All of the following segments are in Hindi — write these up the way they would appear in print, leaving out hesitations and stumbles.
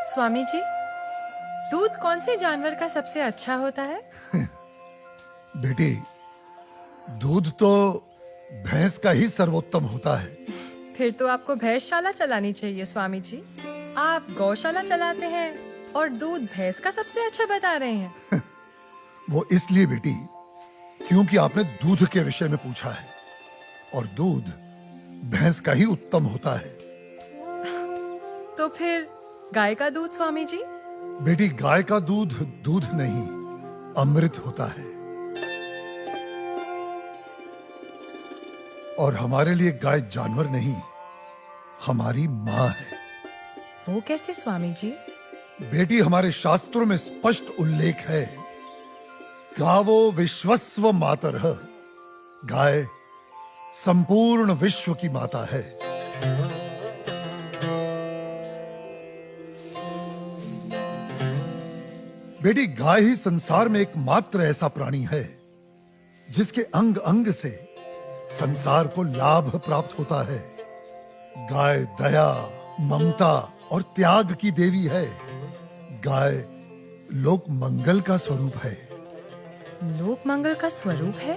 स्वामी जी, दूध कौन से जानवर का सबसे अच्छा होता है? बेटी, दूध तो भैंस का ही सर्वोत्तम होता है। फिर तो आपको भैंसशाला चलानी चाहिए स्वामी जी। आप गौशाला चलाते हैं और दूध भैंस का सबसे अच्छा बता रहे हैं। वो इसलिए बेटी, क्योंकि आपने दूध के विषय में पूछा है और दूध भैंस का ही उत्तम होता है। तो फिर गाय का दूध स्वामी जी? बेटी, गाय का दूध दूध नहीं, अमृत होता है। और हमारे लिए गाय जानवर नहीं, हमारी माँ है। वो कैसे स्वामी जी? बेटी, हमारे शास्त्रों में स्पष्ट उल्लेख है, गावो विश्वस्व मातरः, गाय संपूर्ण विश्व की माता है। बेटी, गाय ही संसार में एकमात्र ऐसा प्राणी है जिसके अंग अंग से संसार को लाभ प्राप्त होता है। गाय दया, ममता और त्याग की देवी है। गाय लोक मंगल का स्वरूप है। लोक मंगल का स्वरूप है?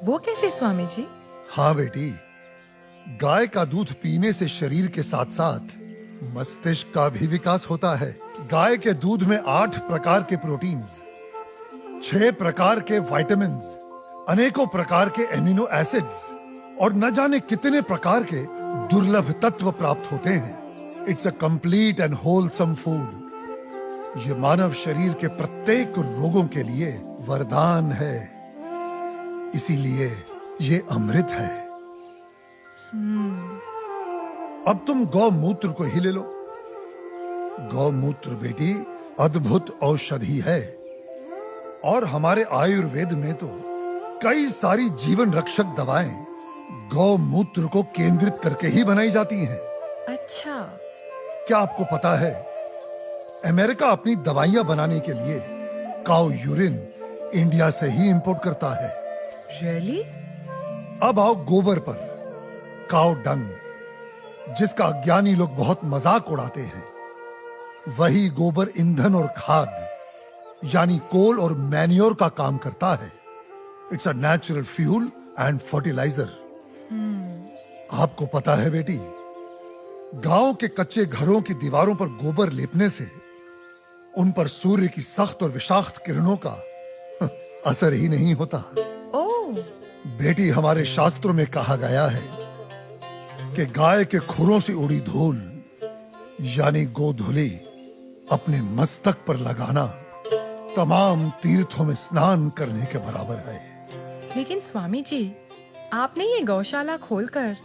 वो कैसे स्वामी जी? हाँ बेटी, गाय का दूध पीने से शरीर के साथ साथ मस्तिष्क का भी विकास होता है। गाय के दूध में 8 प्रकार के प्रोटीन्स, 6 प्रकार के विटामिन्स, अनेकों प्रकार के एमिनो एसिड्स और न जाने कितने प्रकार के दुर्लभ तत्व प्राप्त होते हैं। It's a complete and wholesome food. ये मानव शरीर के प्रत्येक रोगों के लिए वरदान है। इसीलिए ये अमृत है। अब तुम गौमूत्र को ही ले लो। गौमूत्र बेटी अद्भुत औषधि है और हमारे आयुर्वेद में तो कई सारी जीवन रक्षक दवाएं गौमूत्र को केंद्रित करके ही बनाई जाती हैं। अच्छा। क्या आपको पता है, अमेरिका अपनी दवाइयां बनाने के लिए काऊ यूरिन इंडिया से ही इंपोर्ट करता है। रियली? अब आओ गोबर पर। काऊ डंग, जिसका अज्ञानी लोग बहुत मजाक उड़ाते हैं, वही गोबर ईंधन और खाद यानी कोल और मैन्योर का काम करता है। It's a natural fuel and fertiliser. आपको पता है बेटी, गांव के कच्चे घरों की दीवारों पर गोबर लेपने से उन पर सूर्य की सख्त और विषाक्त किरणों का असर ही नहीं होता। ओह। बेटी, हमारे शास्त्रों में कहा गया है कि गाय के खुरों से उड़ी धूल यानी गोधूली अपने मस्तक पर लगाना तमाम तीर्थों में स्नान करने के बराबर है। लेकिन स्वामी जी, आपने ये गौशाला खोलकर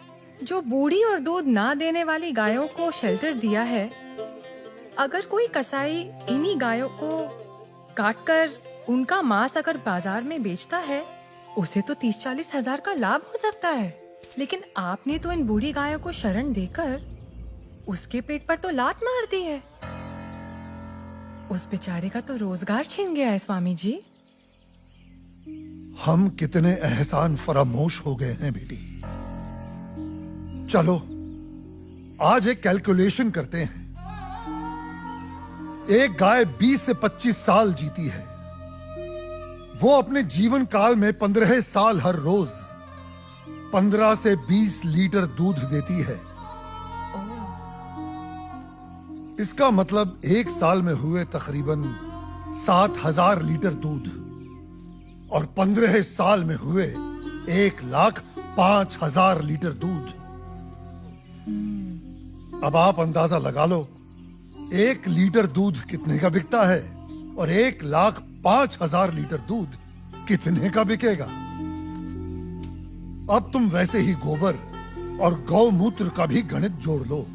जो बूढ़ी और दूध ना देने वाली गायों को शेल्टर दिया है, अगर कोई कसाई इन्हीं गायों को काटकर उनका मांस अगर बाजार में बेचता है, उसे तो 30-40 हजार का लाभ हो सकता है। लेकिन आपने तो इन बूढ़ी गायों को शरण देकर उसके पेट पर तो लात मार दी है। उस बेचारे का तो रोजगार छिन गया है स्वामी जी। हम कितने एहसान फरामोश हो गए हैं बेटी। चलो आज एक कैलकुलेशन करते हैं। एक गाय 20 से 25 साल जीती है। वो अपने जीवन काल में 15 साल हर रोज 15 से 20 लीटर दूध देती है। इसका मतलब एक साल में हुए तकरीबन 7,000 लीटर दूध और 15 साल में हुए 1,05,000 लीटर दूध। अब आप अंदाजा लगा लो, 1 लीटर दूध कितने का बिकता है और 1,05,000 लीटर दूध कितने का बिकेगा। अब तुम वैसे ही गोबर और गौमूत्र का भी गणित जोड़ लो।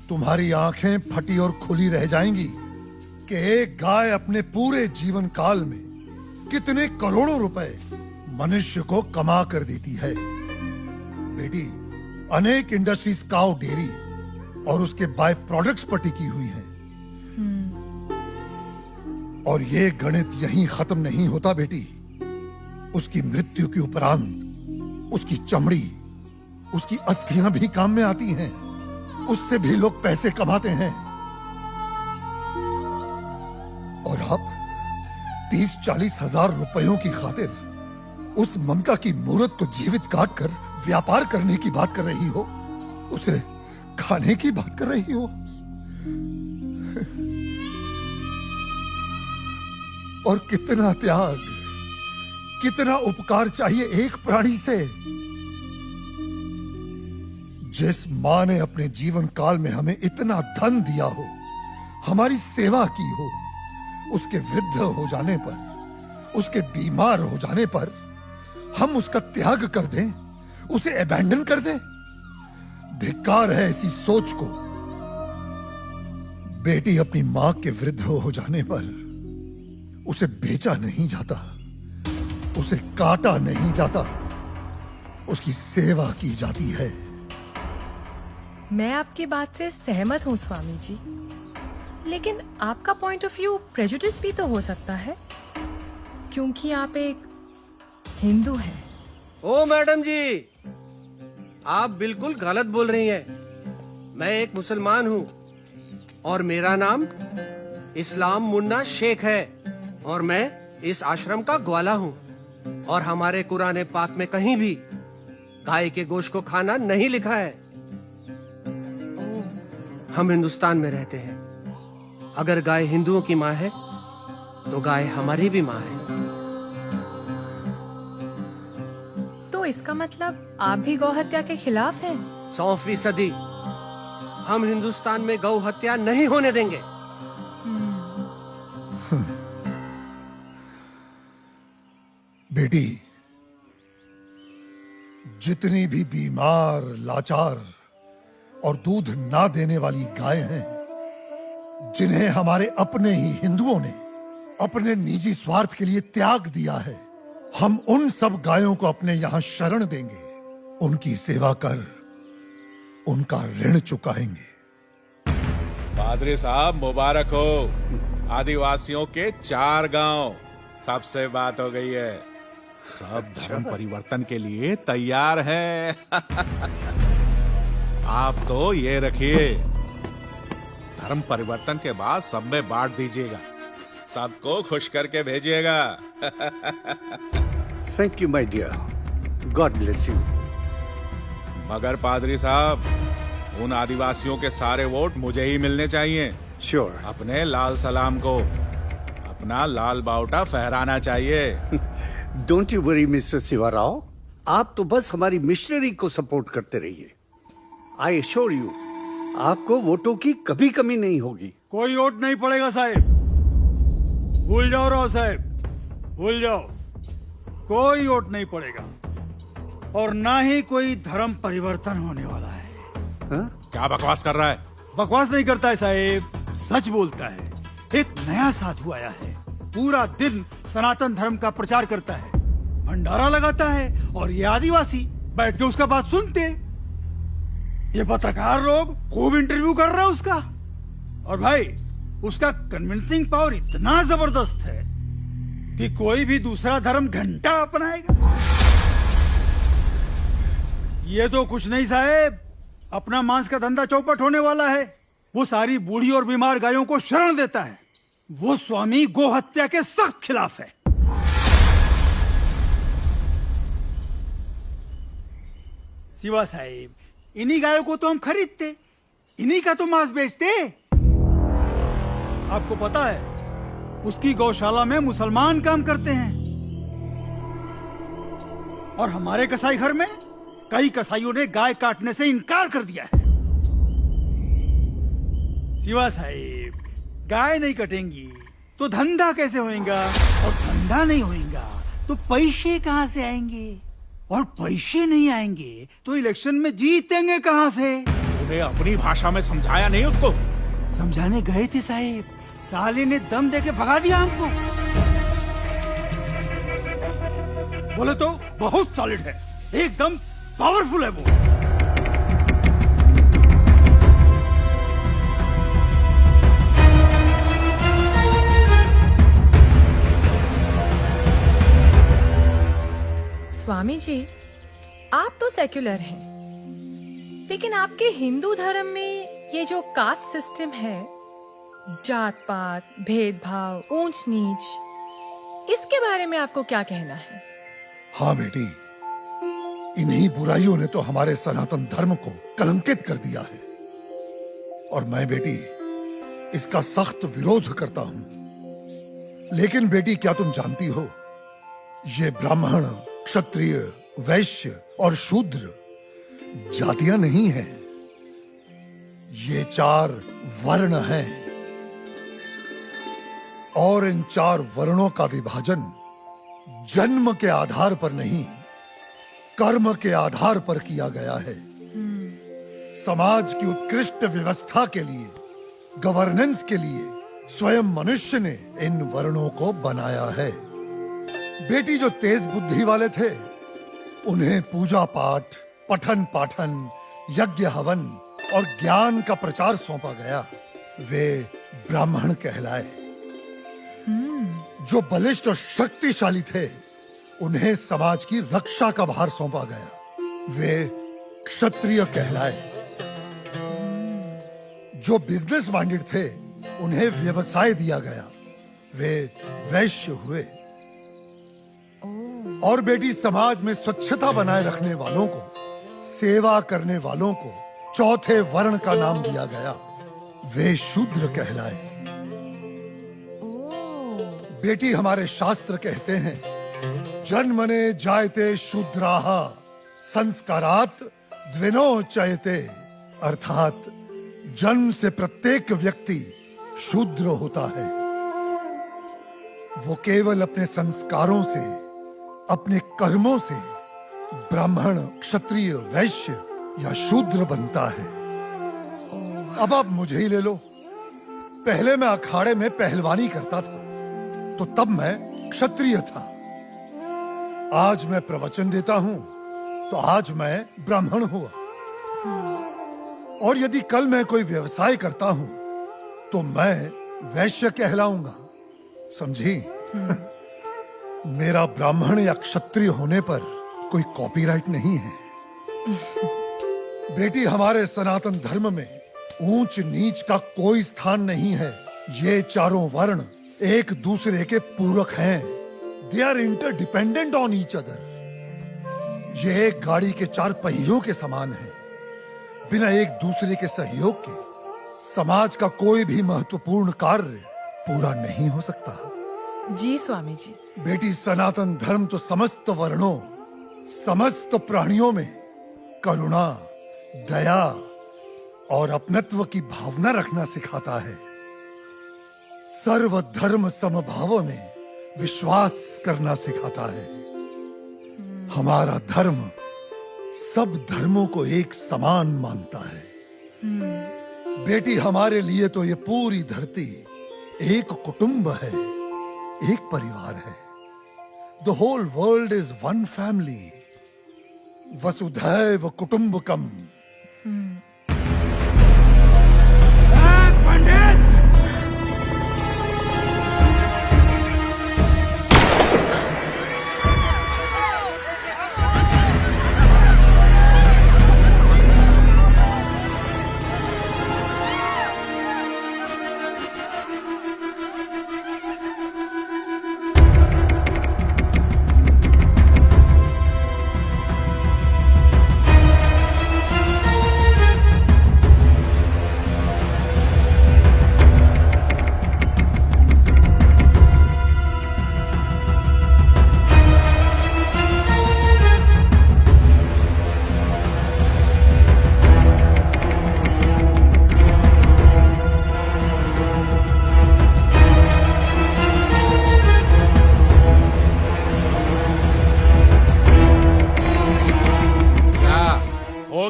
तुम्हारी आंखें फटी और खुली रह जाएंगी कि एक गाय अपने पूरे जीवन काल में कितने करोड़ों रुपए मनुष्य को कमा कर देती है। बेटी, अनेक इंडस्ट्रीज काऊ डेयरी और उसके बाय प्रोडक्ट्स पर टिकी हुई हैं। और ये गणित यहीं खत्म नहीं होता बेटी। उसकी मृत्यु के उपरांत उसकी चमड़ी, उसकी अस्थियां भी काम में आती हैं। उससे भी लोग पैसे कमाते हैं। और आप 30-40 हजार रुपयों की खातिर उस ममता की मूर्त को जीवित काट कर व्यापार करने की बात कर रही हो, उसे खाने की बात कर रही हो। और कितना त्याग, कितना उपकार चाहिए एक प्राणी से। जिस मां ने अपने जीवन काल में हमें इतना धन दिया हो, हमारी सेवा की हो, उसके वृद्ध हो जाने पर, उसके बीमार हो जाने पर हम उसका त्याग कर दें, उसे अबैंडन कर दें। धिक्कार है ऐसी सोच को। बेटी अपनी मां के वृद्ध हो जाने पर उसे बेचा नहीं जाता, उसे काटा नहीं जाता, उसकी सेवा की जाती है। मैं आपकी बात से सहमत हूँ स्वामी जी, लेकिन आपका पॉइंट ऑफ व्यू प्रेजुडिस भी तो हो सकता है, क्योंकि आप एक हिंदू हैं। ओ मैडम जी, आप बिल्कुल गलत बोल रही हैं। मैं एक मुसलमान हूँ और मेरा नाम इस्लाम मुन्ना शेख है और मैं इस आश्रम का ग्वाला हूँ। और हमारे कुरान पाक में कहीं भी गाय के गोश्त को खाना नहीं लिखा है। हम हिंदुस्तान में रहते हैं। अगर गाय हिंदुओं की माँ है तो गाय हमारी भी माँ है। तो इसका मतलब आप भी गौ हत्या के खिलाफ हैं? 100%। हम हिंदुस्तान में गौ हत्या नहीं होने देंगे। बेटी, जितनी भी बीमार, लाचार और दूध ना देने वाली गाय हैं, जिन्हें हमारे अपने ही हिंदुओं ने अपने निजी स्वार्थ के लिए त्याग दिया है, हम उन सब गायों को अपने यहां शरण देंगे, उनकी सेवा कर उनका ऋण चुकाएंगे। पादरी साहब मुबारक हो। आदिवासियों के 4 गांव, सबसे बात हो गई है। सब धर्म परिवर्तन के लिए तैयार हैं। आप तो ये रखिए, धर्म परिवर्तन के बाद सब में बांट दीजिएगा, सबको खुश करके भेजिएगा। Thank you my dear, God bless you. मगर पादरी साहब, उन आदिवासियों के सारे वोट मुझे ही मिलने चाहिए। श्योर। अपने लाल सलाम को अपना लाल बावटा फहराना चाहिए। Don't you worry mister Shivarao, आप तो बस हमारी मिशनरी को सपोर्ट करते रहिए। आई एश्योर यू, आपको वोटों की कभी कमी नहीं होगी। कोई वोट नहीं पड़ेगा साहब, भूल जाओ राव साहब, भूल जाओ। कोई वोट नहीं पड़ेगा और ना ही कोई धर्म परिवर्तन होने वाला है। हाँ? क्या बकवास कर रहा है? बकवास नहीं करता है साहब, सच बोलता है। एक नया साधु आया है, पूरा दिन सनातन धर्म का प्रचार करता है, भंडारा लगाता है और ये आदिवासी बैठ के उसका बात सुनते। ये पत्रकार लोग खूब इंटरव्यू कर रहे हैं उसका। और भाई, उसका कन्विंसिंग पावर इतना जबरदस्त है कि कोई भी दूसरा धर्म घंटा अपनाएगा। ये तो कुछ नहीं साहब, अपना मांस का धंधा चौपट होने वाला है। वो सारी बूढ़ी और बीमार गायों को शरण देता है। वो स्वामी गो हत्या के सख्त खिलाफ है। शिवा साहिब, इन्हीं गायों को तो हम खरीदते, इन्हीं का तो मांस बेचते। आपको पता है, उसकी गौशाला में मुसलमान काम करते हैं और हमारे कसाई घर में कई कसाईयों ने गाय काटने से इनकार कर दिया है। शिवा साहिब, गाय नहीं कटेंगी तो धंधा कैसे होएगा, और धंधा नहीं होएगा तो पैसे कहां से आएंगे, और पैसे नहीं आएंगे तो इलेक्शन में जीतेंगे कहां से। उन्हें अपनी भाषा में समझाया नहीं उसको? समझाने गए थे साहिब, साले ने दम देके भगा दिया हमको। बोले तो बहुत सॉलिड है, एकदम पावरफुल है वो। स्वामी जी, आप तो सेक्युलर हैं, लेकिन आपके हिंदू धर्म में ये जो कास्ट सिस्टम है, जात पात, भेदभाव, ऊंच नीच, इसके बारे में आपको क्या कहना है? हाँ बेटी, इन्हीं बुराइयों ने तो हमारे सनातन धर्म को कलंकित कर दिया है और मैं बेटी इसका सख्त विरोध करता हूं। लेकिन बेटी, क्या तुम जानती हो, ये ब्राह्मण, क्षत्रिय, वैश्य और शूद्र जातियां नहीं हैं, ये 4 वर्ण हैं और इन 4 वर्णों का विभाजन जन्म के आधार पर नहीं, कर्म के आधार पर किया गया है। समाज की उत्कृष्ट व्यवस्था के लिए, गवर्नेंस के लिए स्वयं मनुष्य ने इन वर्णों को बनाया है। बेटी, जो तेज बुद्धि वाले थे उन्हें पूजा पाठ, पठन पाठन, यज्ञ हवन और ज्ञान का प्रचार सौंपा गया, वे ब्राह्मण कहलाए। जो बलिष्ठ और शक्तिशाली थे उन्हें समाज की रक्षा का भार सौंपा गया, वे क्षत्रिय कहलाए। जो बिजनेस माइंडेड थे उन्हें व्यवसाय दिया गया, वे वैश्य हुए। और बेटी, समाज में स्वच्छता बनाए रखने वालों को, सेवा करने वालों को चौथे वर्ण का नाम दिया गया, वे शूद्र कहलाए। बेटी, हमारे शास्त्र कहते हैं, जन्मने जायते शूद्राः संस्कारात् द्विनोच्यते, अर्थात जन्म से प्रत्येक व्यक्ति शूद्र होता है। वो केवल अपने संस्कारों से, अपने कर्मों से ब्राह्मण, क्षत्रिय, वैश्य या शूद्र बनता है। अब आप मुझे ही ले लो, पहले मैं अखाड़े में पहलवानी करता था तो तब मैं क्षत्रिय था, आज मैं प्रवचन देता हूं तो आज मैं ब्राह्मण हुआ, और यदि कल मैं कोई व्यवसाय करता हूं तो मैं वैश्य कहलाऊंगा, समझी? मेरा ब्राह्मण या क्षत्रिय होने पर कोई कॉपीराइट नहीं है। बेटी, हमारे सनातन धर्म में ऊंच नीच का कोई स्थान नहीं है। ये 4 वर्ण एक दूसरे के पूरक हैं। They are interdependent on each other. ये एक गाड़ी के 4 पहियों के समान है। बिना एक दूसरे के सहयोग के समाज का कोई भी महत्वपूर्ण कार्य पूरा नहीं हो सकता। जी स्वामी जी। बेटी, सनातन धर्म तो समस्त वर्णों, समस्त प्राणियों में करुणा, दया और अपनत्व की भावना रखना सिखाता है। सर्व धर्म समभाव में विश्वास करना सिखाता है। हमारा धर्म सब धर्मों को एक समान मानता है। बेटी, हमारे लिए तो ये पूरी धरती एक कुटुंब है, एक परिवार है। The whole world is one family. वसुधैव कुटुंबकम। पंडित!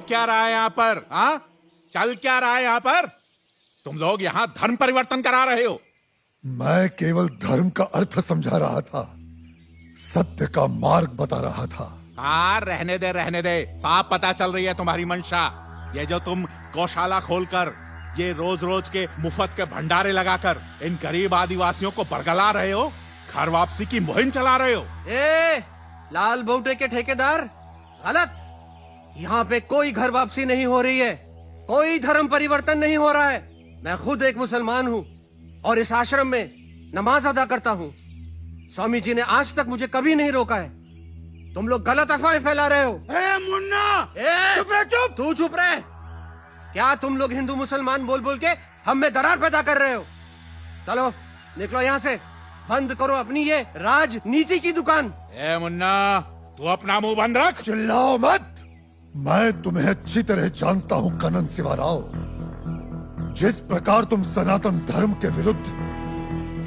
क्या रहा है यहाँ पर? हाँ, चल क्या रहा है यहाँ पर? तुम लोग यहाँ धर्म परिवर्तन करा रहे हो। मैं केवल धर्म का अर्थ समझा रहा था, सत्य का मार्ग बता रहा था। हाँ, रहने दे, साफ पता चल रही है तुम्हारी मंशा। ये जो तुम गौशाला खोलकर, ये रोज रोज के मुफ्त के भंडारे लगाकर इन गरीब आदिवासियों को बरगला रहे हो, घर वापसी की मुहिम चला रहे हो। ए, लाल बूटे के ठेकेदार, गलत। यहाँ पे कोई घर वापसी नहीं हो रही है, कोई धर्म परिवर्तन नहीं हो रहा है। मैं खुद एक मुसलमान हूँ और इस आश्रम में नमाज अदा करता हूँ। स्वामी जी ने आज तक मुझे कभी नहीं रोका है। तुम लोग गलत अफवाहें फैला रहे हो। ए मुन्ना, चुप रह, चुप। तू चुप रहे। क्या तुम लोग हिंदू मुसलमान बोल बोल के हम में दरार पैदा कर रहे हो? चलो निकलो यहाँ से, बंद करो अपनी ये राजनीति की दुकान। ए मुन्ना, तू अपना मुंह बंद रख। चिल्लाओ मत। मैं तुम्हें अच्छी तरह जानता हूं कनन शिवाराव। जिस प्रकार तुम सनातन धर्म के विरुद्ध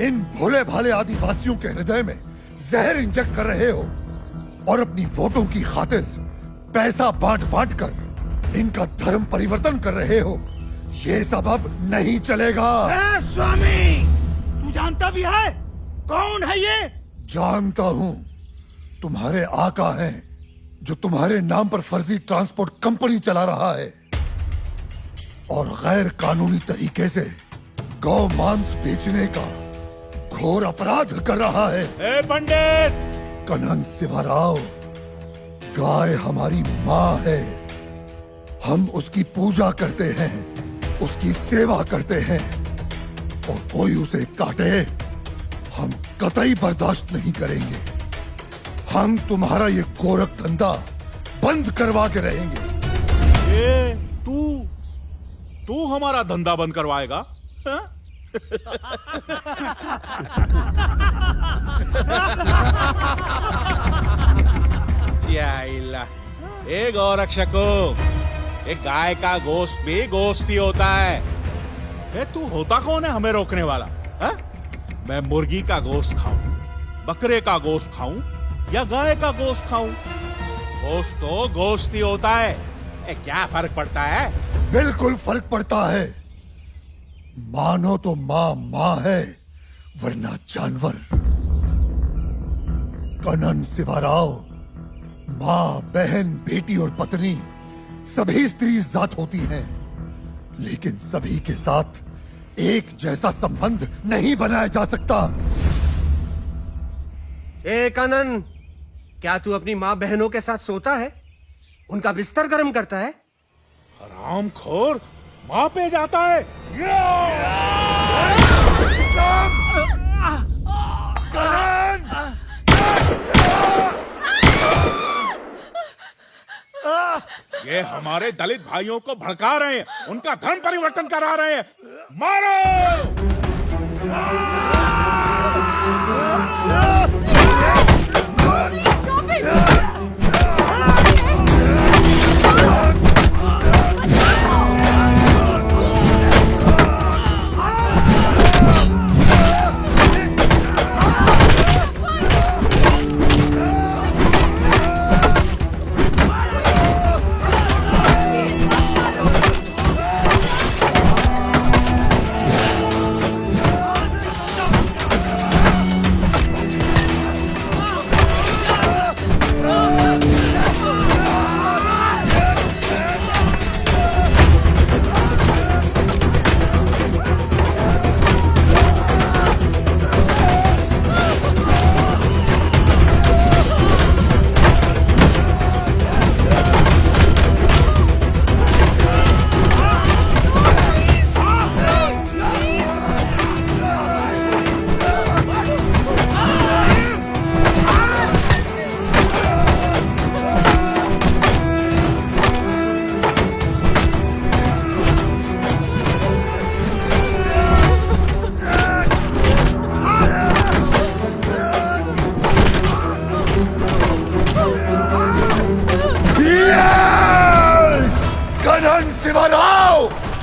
इन भोले भाले आदिवासियों के हृदय में जहर इंजेक्ट कर रहे हो और अपनी वोटों की खातिर पैसा बांट बांट कर इनका धर्म परिवर्तन कर रहे हो, ये सब अब नहीं चलेगा। ए स्वामी, तू जानता भी है कौन है ये? जानता हूं। तुम्हारे आका हैं जो तुम्हारे नाम पर फर्जी ट्रांसपोर्ट कंपनी चला रहा है और गैर कानूनी तरीके से गौ मांस बेचने का घोर अपराध कर रहा है। ए पंडित! कनन शिवाराव, गाय हमारी माँ है। हम उसकी पूजा करते हैं, उसकी सेवा करते हैं और कोई उसे काटे हम कतई बर्दाश्त नहीं करेंगे। हम तुम्हारा ये गोरख धंधा बंद करवा के रहेंगे। ए, तू हमारा धंधा बंद करवाएगा? हाँ? जाइला। ए गौरक्षको, एक गाय का गोश्त भी गोश्त ही होता है। ए, तू होता कौन है हमें रोकने वाला? हा? मैं मुर्गी का गोश्त खाऊं, बकरे का गोश्त खाऊं या गाय का गोश्त खाऊं, गोश्त तो गोश्त ही होता है। ए, क्या फर्क पड़ता है? बिल्कुल फर्क पड़ता है। मानो तो माँ माँ है वरना जानवर। कनन शिवाराव, माँ, बहन, बेटी और पत्नी सभी स्त्री जात होती हैं, लेकिन सभी के साथ एक जैसा संबंध नहीं बनाया जा सकता। ए कनन, क्या तू अपनी माँ बहनों के साथ सोता है, उनका बिस्तर गर्म करता है? हरामखोर, माँ पे जाता है। ये हमारे दलित भाइयों को भड़का रहे हैं, उनका धर्म परिवर्तन करा रहे हैं। मारो!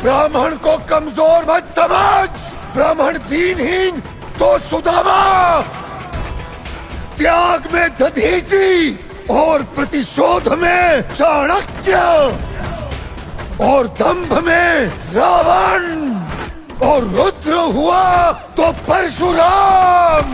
ब्राह्मण को कमजोर मत समझ। ब्राह्मण दीनहीन तो सुदामा, त्याग में दधीचि और प्रतिशोध में चाणक्य और दंभ में रावण और रुद्र हुआ तो परशुराम।